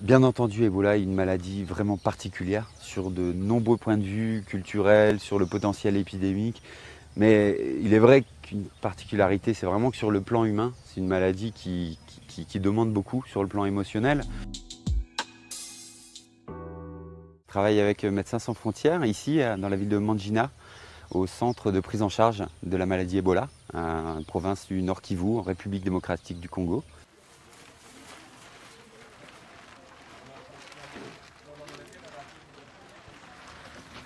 Bien entendu, Ebola est une maladie vraiment particulière sur de nombreux points de vue culturels, sur le potentiel épidémique. Mais il est vrai qu'une particularité, c'est vraiment que sur le plan humain, c'est une maladie qui demande beaucoup sur le plan émotionnel. Je travaille avec Médecins sans frontières, ici, dans la ville de Mandjina, au centre de prise en charge de la maladie Ebola, en province du Nord Kivu, en République démocratique du Congo.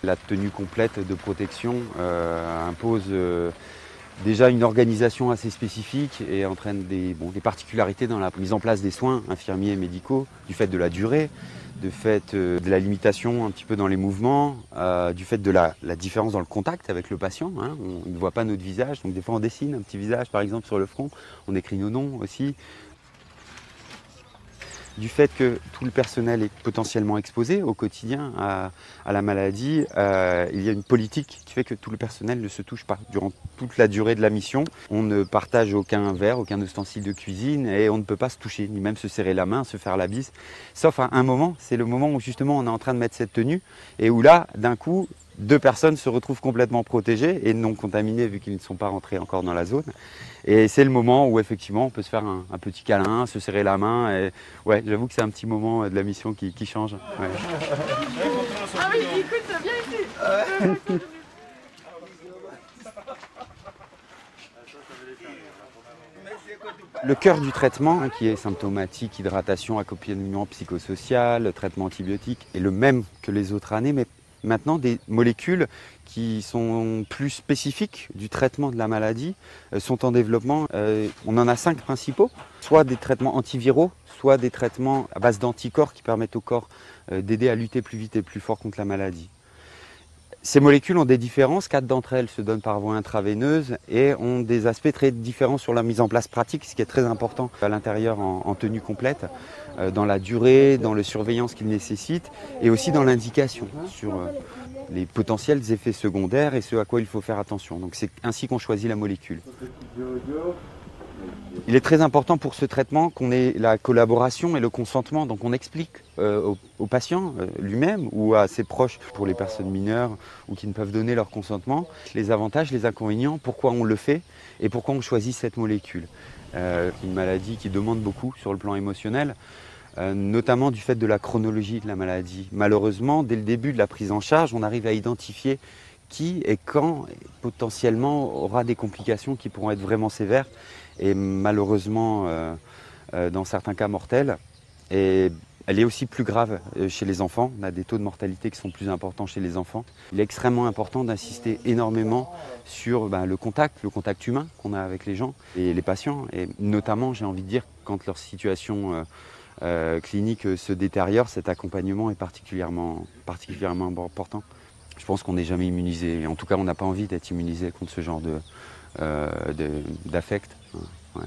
La tenue complète de protection impose déjà une organisation assez spécifique et entraîne des particularités dans la mise en place des soins infirmiers et médicaux, du fait de la durée, du fait de la limitation un petit peu dans les mouvements, du fait de la différence dans le contact avec le patient. Hein. On ne voit pas notre visage, donc des fois on dessine un petit visage par exemple sur le front, on écrit nos noms aussi. Du fait que tout le personnel est potentiellement exposé au quotidien à la maladie, il y a une politique qui fait que tout le personnel ne se touche pas durant toute la durée de la mission. On ne partage aucun verre, aucun ustensile de cuisine et on ne peut pas se toucher, ni même se serrer la main, se faire la bise. Sauf à un moment, c'est le moment où justement on est en train de mettre cette tenue et où là, d'un coup, deux personnes se retrouvent complètement protégées et non contaminées vu qu'ils ne sont pas rentrés encore dans la zone. Et c'est le moment où effectivement on peut se faire un petit câlin, se serrer la main. Et ouais, j'avoue que c'est un petit moment de la mission qui change. Ouais. Ah oui, écoute, viens ici. Le cœur du traitement, hein, qui est symptomatique, hydratation, accompagnement psychosocial, traitement antibiotique, est le même que les autres années, mais maintenant des molécules qui sont plus spécifiques du traitement de la maladie sont en développement. On en a 5 principaux, soit des traitements antiviraux, soit des traitements à base d'anticorps qui permettent au corps d'aider à lutter plus vite et plus fort contre la maladie. Ces molécules ont des différences, 4 d'entre elles se donnent par voie intraveineuse et ont des aspects très différents sur la mise en place pratique, ce qui est très important à l'intérieur en tenue complète, dans la durée, dans la surveillance qu'ils nécessitent et aussi dans l'indication sur les potentiels effets secondaires et ce à quoi il faut faire attention. Donc c'est ainsi qu'on choisit la molécule. Il est très important pour ce traitement qu'on ait la collaboration et le consentement. Donc on explique au patient lui-même ou à ses proches, pour les personnes mineures ou qui ne peuvent donner leur consentement, les avantages, les inconvénients, pourquoi on le fait et pourquoi on choisit cette molécule. Une maladie qui demande beaucoup sur le plan émotionnel, notamment du fait de la chronologie de la maladie. Malheureusement, dès le début de la prise en charge, on arrive à identifier qui et quand potentiellement aura des complications qui pourront être vraiment sévères et malheureusement dans certains cas mortelles. Et elle est aussi plus grave chez les enfants. On a des taux de mortalité qui sont plus importants chez les enfants. Il est extrêmement important d'insister énormément sur le contact humain qu'on a avec les gens et les patients. Et notamment, j'ai envie de dire, quand leur situation clinique se détériore, cet accompagnement est particulièrement important. Je pense qu'on n'est jamais immunisé. En tout cas, on n'a pas envie d'être immunisé contre ce genre d'affect. Ouais.